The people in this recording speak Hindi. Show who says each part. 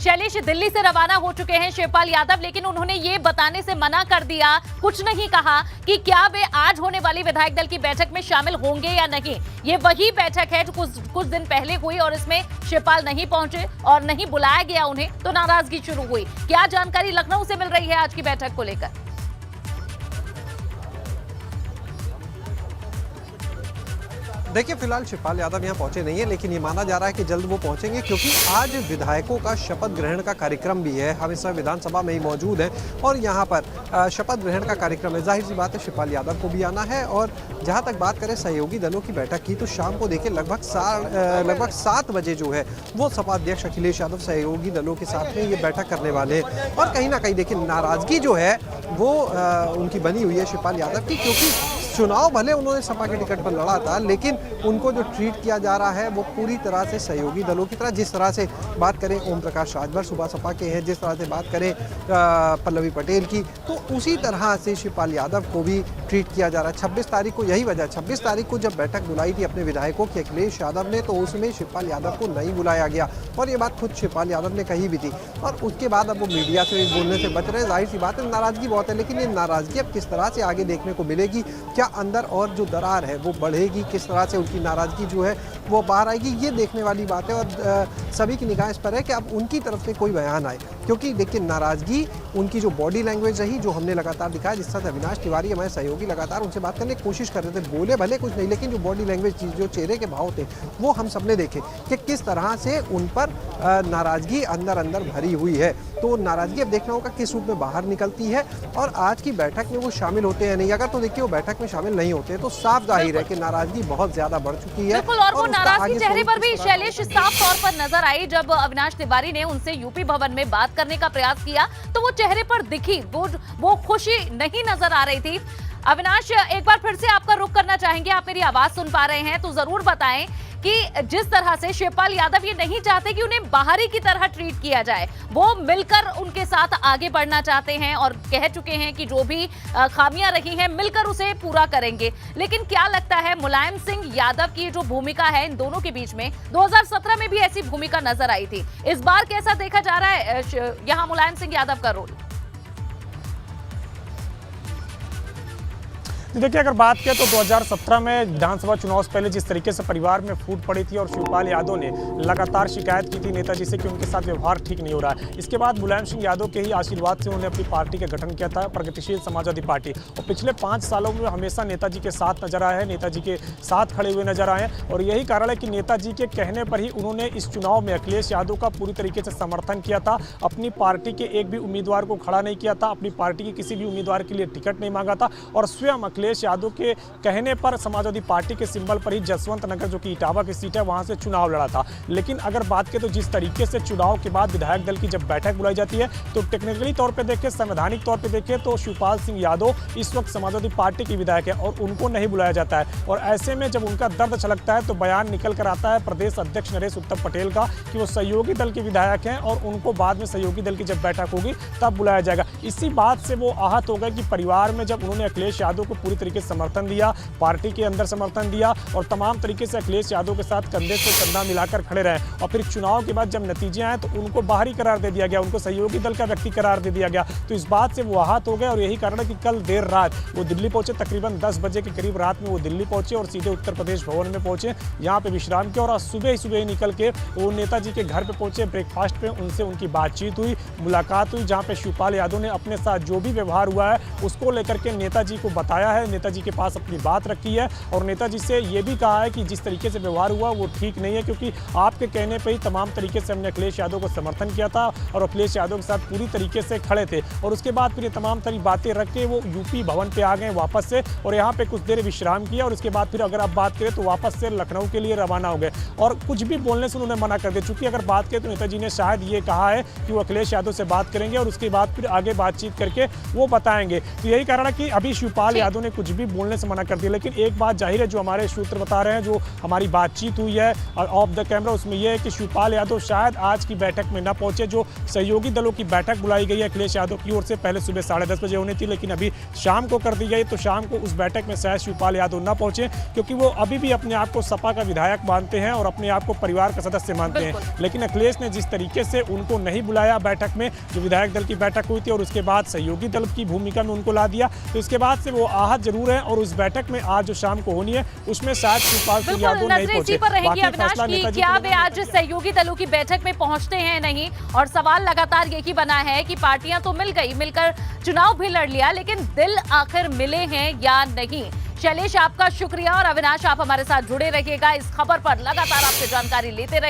Speaker 1: शैलेश दिल्ली से रवाना हो चुके हैं शिवपाल यादव, लेकिन उन्होंने ये बताने से मना कर दिया, कुछ नहीं कहा कि क्या वे आज होने वाली विधायक दल की बैठक में शामिल होंगे या नहीं। ये वही बैठक है जो कुछ दिन पहले हुई और इसमें शिवपाल नहीं पहुंचे और नहीं बुलाया गया उन्हें, तो नाराजगी शुरू हुई। क्या जानकारी लखनऊ से मिल रही है आज की बैठक को लेकर?
Speaker 2: देखिए, फिलहाल शिवपाल यादव यहाँ पहुंचे नहीं है, लेकिन ये माना जा रहा है कि जल्द वो पहुंचेंगे, क्योंकि आज विधायकों का शपथ ग्रहण का कार्यक्रम भी है। हम इस समय विधानसभा में ही मौजूद हैं और यहाँ पर शपथ ग्रहण का कार्यक्रम है। जाहिर सी बात है शिवपाल यादव को भी आना है। और जहाँ तक बात करें सहयोगी दलों की बैठक की, तो शाम को देखिए लगभग 7 बजे जो है वो सपा अध्यक्ष अखिलेश यादव सहयोगी दलों के साथ में ये बैठक करने वाले हैं। और कहीं ना कहीं देखिए नाराजगी जो है वो उनकी बनी हुई है शिवपाल यादव की, क्योंकि चुनाव भले उन्होंने सपा के टिकट पर लड़ा था, लेकिन उनको जो ट्रीट किया जा रहा है वो पूरी तरह से सहयोगी दलों की तरह, जिस तरह से बात करें ओम प्रकाश राजभर सुबह सपा के हैं, जिस तरह से बात करें पल्लवी पटेल की, तो उसी तरह से शिवपाल यादव को भी ट्रीट किया जा रहा है। 26 तारीख को यही वजह, 26 तारीख को जब बैठक बुलाई थी अपने विधायकों की अखिलेश यादव ने, तो उसमें शिवपाल यादव को नहीं बुलाया गया और ये बात खुद शिवपाल यादव ने कही भी थी। और उसके बाद अब वो मीडिया से बोलने से बच रहे हैं। जाहिर सी बात है नाराजगी बहुत है, लेकिन ये नाराजगी अब किस तरह से आगे देखने को मिलेगी, क्या अंदर और जो दरार है वो बढ़ेगी, किस तरह से उनकी नाराजगी जो है वो बाहर आएगी, ये देखने वाली बात है। और सभी की निगाह इस पर है कि अब उनकी तरफ से कोई बयान आए, क्योंकि देखिए नाराजगी उनकी जो बॉडी लैंग्वेज रही, जो हमने लगातार दिखाया, जिस तरह से अविनाश तिवारी हमारे सहयोगी लगातार उनसे बात करने की कोशिश कर रहे थे, बोले भले कुछ नहीं, लेकिन जो बॉडी लैंग्वेज, जो चेहरे के भाव थे, वो हम सबने देखे कि किस तरह से उन पर नाराजगी अंदर अंदर भरी हुई है। तो नाराजगी अब देखना होगा किस रूप में बाहर निकलती है और आज की बैठक में वो शामिल होते हैं नहीं। अगर तो देखिए वो बैठक में शामिल नहीं होते तो साफ जाहिर है कि नाराजगी बहुत ज्यादा बढ़ चुकी है।
Speaker 1: बिल्कुल, और वो नाराजगी चेहरे पर भी शैलेश साफ तौर पर नजर आई। जब अविनाश तिवारी ने उनसे यूपी भवन में बात करने का प्रयास किया तो वो चेहरे पर दिखी, वो खुशी नहीं नजर आ रही थी। अविनाश, एक बार फिर से आपका रुख करना चाहेंगे, आप मेरी आवाज सुन पा रहे हैं तो जरूर बताएं कि जिस तरह से शिवपाल यादव ये नहीं चाहते कि उन्हें बाहरी की तरह ट्रीट किया जाए, वो मिलकर उनके साथ आगे बढ़ना चाहते हैं और कह चुके हैं कि जो भी खामियां रही हैं मिलकर उसे पूरा करेंगे। लेकिन क्या लगता है मुलायम सिंह यादव की जो भूमिका है इन दोनों के बीच में, 2017 में भी ऐसी भूमिका नजर आई थी, इस बार कैसा देखा जा रहा है यहाँ मुलायम सिंह यादव का रोल?
Speaker 3: देखिए, अगर बात करें तो 2017 में विधानसभा चुनाव से पहले जिस तरीके से परिवार में फूट पड़ी थी और शिवपाल यादव ने लगातार शिकायत की थी नेताजी से कि उनके साथ व्यवहार ठीक नहीं हो रहा है, इसके बाद मुलायम सिंह यादव के ही आशीर्वाद से उन्होंने अपनी पार्टी का गठन किया था, प्रगतिशील समाजवादी पार्टी। और पिछले 5 सालों में हमेशा नेताजी के साथ नजर आए हैं, नेताजी के साथ खड़े हुए नजर आए हैं। और यही कारण है कि नेताजी के कहने पर ही उन्होंने इस चुनाव में अखिलेश यादव का पूरी तरीके से समर्थन किया था। अपनी पार्टी के एक भी उम्मीदवार को खड़ा नहीं किया था, अपनी पार्टी के किसी भी उम्मीदवार के लिए टिकट नहीं मांगा था और स्वयं अखिलेश यादव के कहने पर समाजवादी पार्टी के सिंबल पर ही जसवंत नगर, जो कि इटावा की सीट है, वहां से चुनाव लड़ा था। लेकिन अगर बात करें तो जिस तरीके से चुनाव के बाद विधायक दल की जब बैठक बुलाई जाती है तो टेक्निकली तौर पे देखें, संवैधानिक तौर पे देखें तो शिवपाल सिंह यादव इस वक्त समाजवादी पार्टी के विधायक है और उनको नहीं बुलाया जाता है। और ऐसे में जब उनका दर्द छलकता है तो बयान निकल कर आता है प्रदेश अध्यक्ष नरेश उत्तम पटेल का कि वो सहयोगी दल के विधायक हैं और उनको बाद में सहयोगी दल की जब बैठक होगी तब बुलाया जाएगा। इसी बात से वो आहत हो गए कि परिवार में जब उन्होंने अखिलेश यादव को पूरी तरीके से समर्थन दिया, पार्टी के अंदर समर्थन दिया और तमाम तरीके से अखिलेश यादव के साथ कंधे से कंधा मिलाकर खड़े रहे, और फिर चुनाव के बाद जब नतीजे आए तो उनको बाहरी करार दे दिया गया, उनको सहयोगी दल का व्यक्ति करार दे दिया गया। तो इस बात से वो आहत हो गए और यही कारण है कि कल देर रात वो दिल्ली पहुंचे, तकरीबन 10 बजे के करीब रात में वो दिल्ली पहुंचे और सीधे उत्तर प्रदेश भवन में पहुंचे, यहाँ पे विश्राम किया और आज सुबह ही निकल के वो नेताजी के घर पे पहुंचे। ब्रेकफास्ट पे उनसे उनकी बातचीत हुई, मुलाकात हुई, जहाँ पे शिवपाल यादव ने अपने साथ जो भी व्यवहार हुआ है उसको लेकर के नेताजी को बताया है, नेताजी के पास अपनी बात रखी है और नेताजी से ये भी कहा है कि जिस तरीके से व्यवहार हुआ वो ठीक नहीं है, क्योंकि आपके कहने पे ही तमाम तरीके से हमने अखिलेश यादव को समर्थन किया था और अखिलेश यादव के साथ पूरी तरीके से खड़े थे। और उसके बाद फिर ये तमाम सारी बातें रख के वो यूपी भवन पे आ गए वापस से और यहाँ पे कुछ देर विश्राम किया और उसके बाद फिर अगर आप बात करें तो वापस से लखनऊ के लिए रवाना हो गए और कुछ भी बोलने से उन्होंने मना कर दिया। चूंकि अगर बात करें तो नेताजी ने शायद ये कहा है कि वो अखिलेश यादव से बात करेंगे और उसके बाद फिर आगे बातचीत करके वो बताएंगे। तो यही कारण है कि अभी शिवपाल यादव ने उन्होंने कुछ भी बोलने से मना कर दिया। लेकिन एक बात जाहिर है, जो हमारे सूत्र बता रहे हैं, जो हमारी बातचीत हुई है ऑफ द कैमरा, उसमें यह है कि शिवपाल यादव शायद आज की बैठक में न पहुंचे। जो सहयोगी दलों की बैठक बुलाई गई है अखिलेश यादव की ओर से, पहले सुबह 10:30 बजे होनी थी, लेकिन अभी शाम को कर दी गई। तो शाम को उस बैठक में शायद शिवपाल यादव न पहुंचे, क्योंकि वो अभी भी अपने आप को सपा का विधायक मानते हैं और अपने आप को परिवार का सदस्य मानते हैं। लेकिन अखिलेश ने जिस तरीके से उनको नहीं बुलाया बैठक में, जो विधायक दल की बैठक हुई थी, और उसके बाद सहयोगी दल की भूमिका में उनको ला दिया, तो इसके बाद से वो आहत जरूर है। और उस बैठक में आज जो शाम को होनी है, उसमें शायद शिवपाल सिंह यादव नहीं पहुंचे।
Speaker 1: पर रहेंगी अविनाश की क्या वे आज सहयोगी दलों की बैठक में पहुंचते हैं नहीं, और सवाल लगातार यही बना है कि पार्टियां तो मिल गई, मिलकर चुनाव भी लड़ लिया, लेकिन दिल आखिर मिले हैं या नहीं। शैलेश, आपका शुक्रिया, और अविनाश आप हमारे साथ जुड़े रहिएगा, इस खबर पर लगातार आपसे जानकारी लेते रहिए।